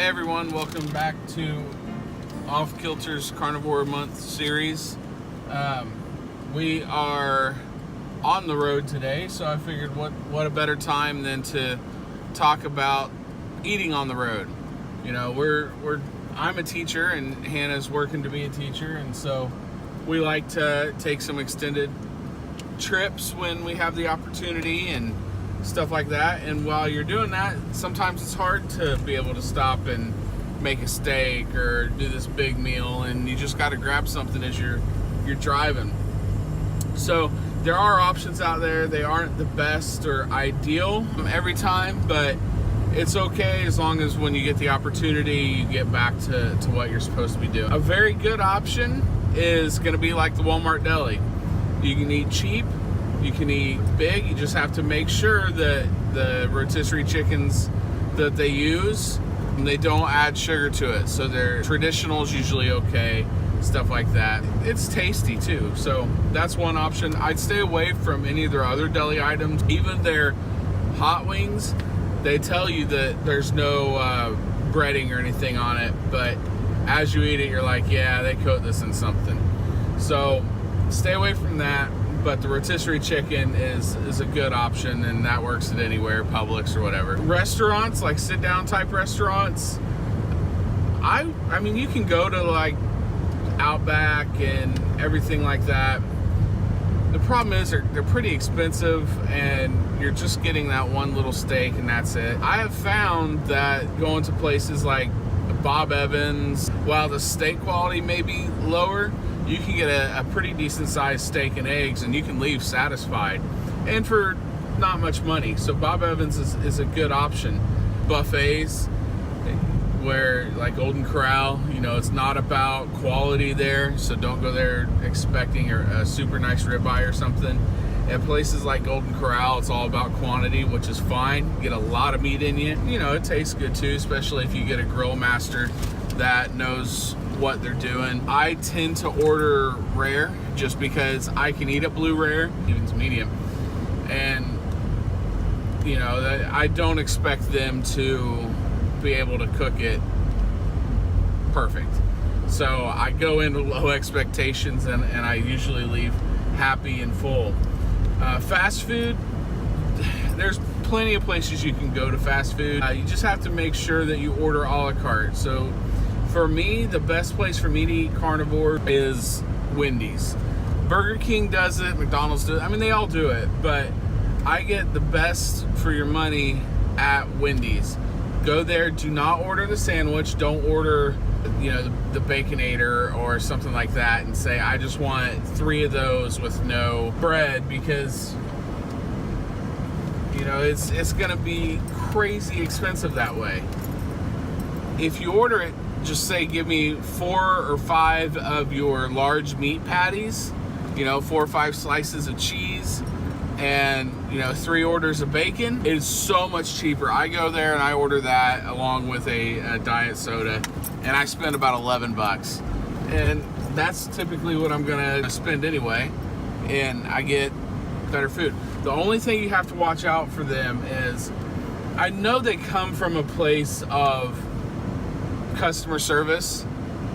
everyone, welcome back to Off Kilter's Carnivore Month series. We are on the road today, so I figured what a better time than to talk about eating on the road. You know, I'm a teacher and Hannah's working to be a teacher, and so we like to take some extended trips when we have the opportunity and stuff like that. And while you're doing that, sometimes it's hard to be able to stop and make a steak or do this big meal, and you just got to grab something as you're driving. So there are options out there. They aren't the best or ideal every time, but it's okay as long as when you get the opportunity, you get back to what you're supposed to be doing. A very good option is going to be like the Walmart deli. You can eat cheap, you can eat big. You just have to make sure that the rotisserie chickens that they use, they don't add sugar to it. So their traditional is usually okay, stuff like that. It's tasty too, so that's one option. I'd stay away from any of their other deli items. Even their hot wings, they tell you that there's no breading or anything on it, but as you eat it, you're like, yeah, they coat this in something. So stay away from that. But the rotisserie chicken is a good option, and that works at anywhere, Publix or whatever. Restaurants, like sit-down type restaurants, I mean, you can go to like Outback and everything like that. The problem is they're pretty expensive, and you're just getting that one little steak and that's it. I have found that going to places like Bob Evans, while the steak quality may be lower, you can get a pretty decent sized steak and eggs, and you can leave satisfied and for not much money. So Bob Evans is a good option. Buffets, where like Golden Corral, you know, it's not about quality there, so don't go there expecting a super nice ribeye or something. At places like Golden Corral, it's all about quantity, which is fine. You get a lot of meat in you. You know, it tastes good too, especially if you get a grill master that knows what they're doing. I tend to order rare just because I can eat a blue rare, even to medium, and you know, I don't expect them to be able to cook it perfect. So I go into low expectations, and I usually leave happy and full. Fast food, there's plenty of places you can go to fast food. You just have to make sure that you order a la carte. So for me, the best place for me to eat carnivore is Wendy's. Burger King does it, McDonald's does it. I mean, they all do it, but I get the best for your money at Wendy's. Go there, do not order the sandwich. Don't order, you know, the Baconator or something like that, and say, I just want 3 of those with no bread, because you know, it's gonna be crazy expensive that way. If you order it, just say, give me 4 or 5 of your large meat patties, you know, 4 or 5 slices of cheese, and you know, 3 orders of bacon. It's so much cheaper. I go there and I order that along with a diet soda, and I spend about $11, and that's typically what I'm gonna spend anyway, and I get better food. The only thing you have to watch out for them is, I know they come from a place of customer service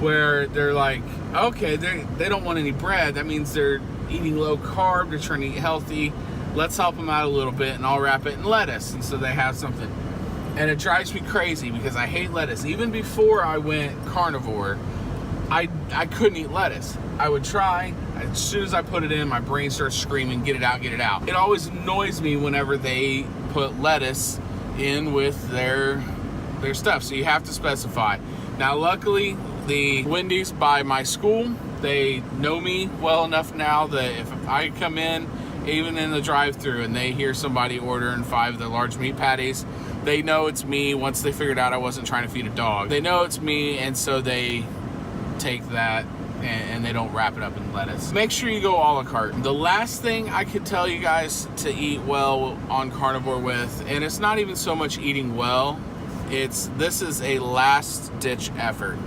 where they're like, okay, they don't want any bread, that means they're eating low carb, they're trying to eat healthy, let's help them out a little bit, and I'll wrap it in lettuce, and so they have something. And it drives me crazy because I hate lettuce. Even before I went carnivore, I couldn't eat lettuce. I would try, as soon as I put it in, my brain starts screaming, get it out, get it out. It always annoys me whenever they put lettuce in with their stuff, so you have to specify. Now luckily, the Wendy's by my school, they know me well enough now that if I come in, even in the drive-thru, and they hear somebody ordering 5 of the large meat patties, they know it's me. Once they figured out I wasn't trying to feed a dog, they know it's me, and so they take that and they don't wrap it up in lettuce. Make sure you go a la carte. The last thing I could tell you guys to eat well on carnivore with, and it's not even so much eating well, this is a last-ditch effort.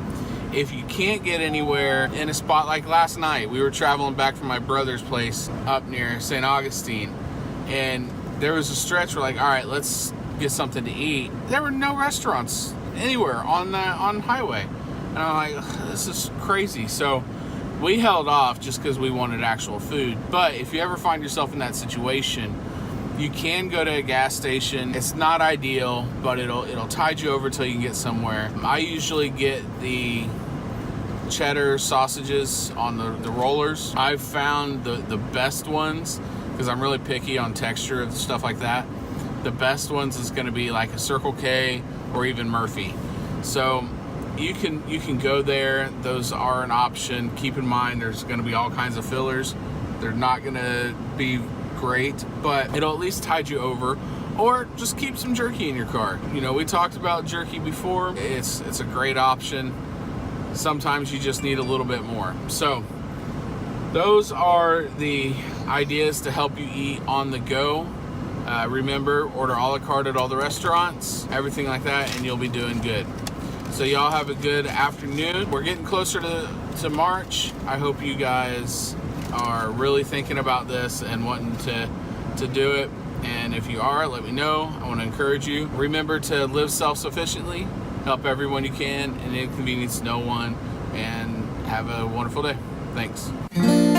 If you can't get anywhere in a spot, like last night, we were traveling back from my brother's place up near St. Augustine, and there was a stretch where like, all right, let's get something to eat. There were no restaurants anywhere on highway. And I'm like, this is crazy. So we held off just because we wanted actual food. But if you ever find yourself in that situation, you can go to a gas station. It's not ideal, but it'll tide you over till you can get somewhere. I usually get the cheddar sausages on the rollers. I've found the best ones, because I'm really picky on texture and stuff like that. The best ones is going to be like a Circle K or even Murphy. So you can go there. Those are an option. Keep in mind there's going to be all kinds of fillers. They're not going to be great, but it'll at least tide you over. Or just keep some jerky in your car. You know, we talked about jerky before. It's a great option. Sometimes you just need a little bit more. So those are the ideas to help you eat on the go. Remember, order a la carte at all the restaurants, everything like that, and you'll be doing good. So y'all have a good afternoon. We're getting closer to March. I hope you guys are really thinking about this and wanting to do it. And if you are, let me know. I want to encourage you. Remember to live self-sufficiently, help everyone you can, and inconvenience no one, and have a wonderful day. Thanks.